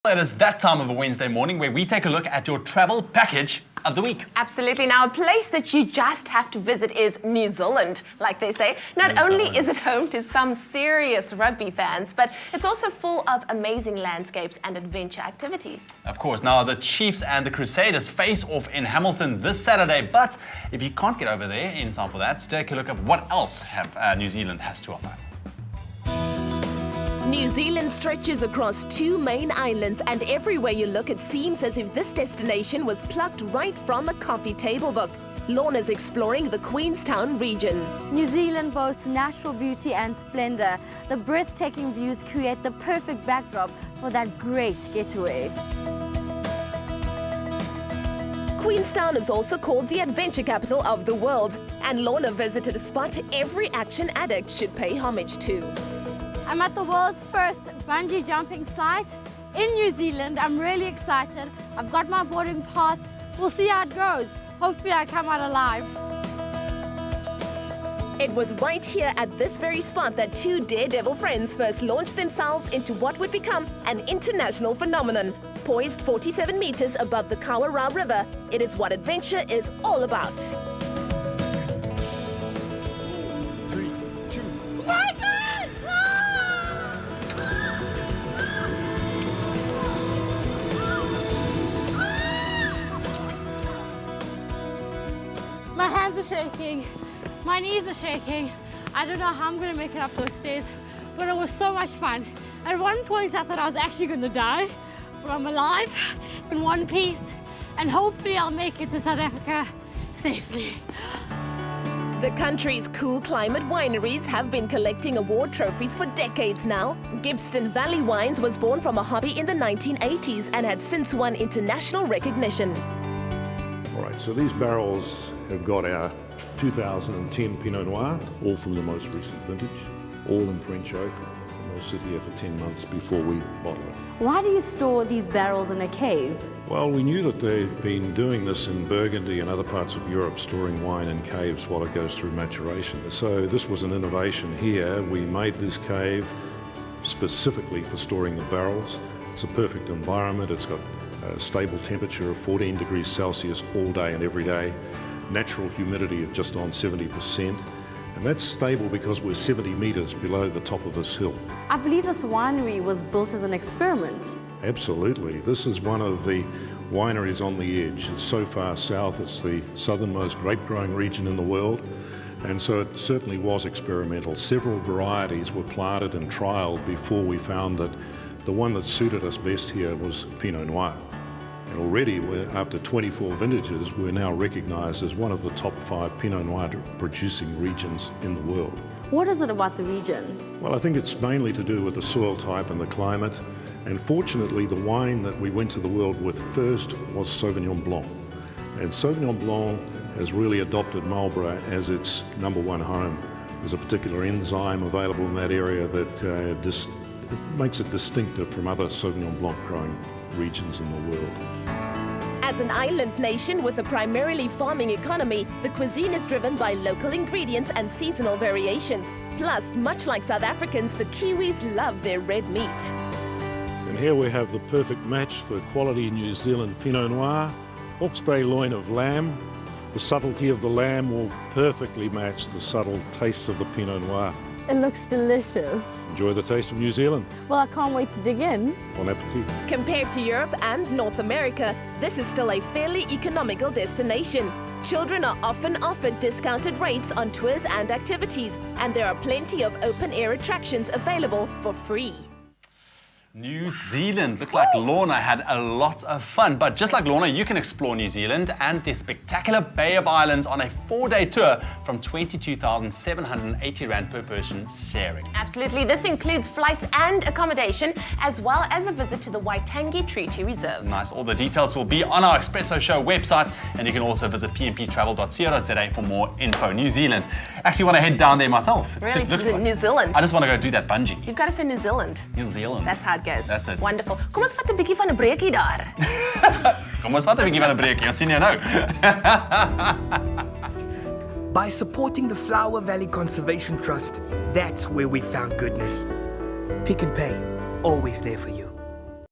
It is that time of a Wednesday morning where we take a look at your travel package of the week. Absolutely. Now, a place that you just have to visit is New Zealand, like they say. Not only is it home to some serious rugby fans, but it's also full of amazing landscapes and adventure activities. Of course. Now, the Chiefs and the Crusaders face off in Hamilton this Saturday, but if you can't get over there in time for that, take a look at what else New Zealand has to offer. New Zealand stretches across two main islands, and everywhere you look it seems as if this destination was plucked right from a coffee table book. Lorna's exploring the Queenstown region. New Zealand boasts natural beauty and splendor. The breathtaking views create the perfect backdrop for that great getaway. Queenstown is also called the adventure capital of the world, and Lorna visited a spot every action addict should pay homage to. I'm at the world's first bungee jumping site in New Zealand. I'm really excited. I've got my boarding pass. We'll see how it goes. Hopefully I come out alive. It was right here at this very spot that two daredevil friends first launched themselves into what would become an international phenomenon. Poised 47 meters above the Kawarau River, it is what adventure is all about. My hands are shaking, my knees are shaking. I don't know how I'm going to make it up those stairs, but it was so much fun. At one point I thought I was actually going to die, but I'm alive in one piece, and hopefully I'll make it to South Africa safely. The country's cool climate wineries have been collecting award trophies for decades now. Gibston Valley Wines was born from a hobby in the 1980s and had since won international recognition. All right, so these barrels have got our 2010 Pinot Noir, all from the most recent vintage, all in French oak, and they'll sit here for 10 months before we bottle it. Why do you store these barrels in a cave? Well, we knew that they've been doing this in Burgundy and other parts of Europe, storing wine in caves while it goes through maturation. So this was an innovation here. We made this cave specifically for storing the barrels. It's a perfect environment. It's got a stable temperature of 14 degrees Celsius all day and every day, natural humidity of just on 70%, and that's stable because we're 70 meters below the top of this hill. I believe this winery was built as an experiment. Absolutely. This is one of the wineries on the edge. It's so far south, it's the southernmost grape growing region in the world, and so it certainly was experimental. Several varieties were planted and trialled before we found that the one that suited us best here was Pinot Noir. And already, after 24 vintages, we're now recognised as one of the top 5 Pinot Noir producing regions in the world. What is it about the region? Well, I think it's mainly to do with the soil type and the climate. And fortunately, the wine that we went to the world with first was Sauvignon Blanc. And Sauvignon Blanc has really adopted Marlborough as its #1 home. There's a particular enzyme available in that area that makes it distinctive from other Sauvignon Blanc growing regions in the world. As an island nation with a primarily farming economy, the cuisine is driven by local ingredients and seasonal variations. Plus, much like South Africans, the Kiwis love their red meat. And here we have the perfect match for quality New Zealand Pinot Noir, Hawke's Bay loin of lamb. The subtlety of the lamb will perfectly match the subtle taste of the Pinot Noir. It looks delicious. Enjoy the taste of New Zealand. Well, I can't wait to dig in. Bon appetit. Compared to Europe and North America, this is still a fairly economical destination. Children are often offered discounted rates on tours and activities, and there are plenty of open-air attractions available for free. New Zealand. Looked like Lorna had a lot of fun. But just like Lorna, you can explore New Zealand and the spectacular Bay of Islands on a 4-day tour from 22,780 Rand per person sharing. Absolutely. This includes flights and accommodation, as well as a visit to the Waitangi Treaty Reserve. Nice. All the details will be on our Expresso Show website, and you can also visit pmptravel.co.za for more info. New Zealand. Actually want to head down there myself. Really? To New Zealand? I just want to go do that bungee. You've got to say New Zealand. New Zealand. That's how it goes. That's it. Wonderful. Kom ons vat 'n bietjie van 'n breekie daar. Kom ons vat 'n bietjie van 'n breekie. Ons sien jou nou. By supporting the Flower Valley Conservation Trust, that's where we found goodness. Pick and Pay, always there for you.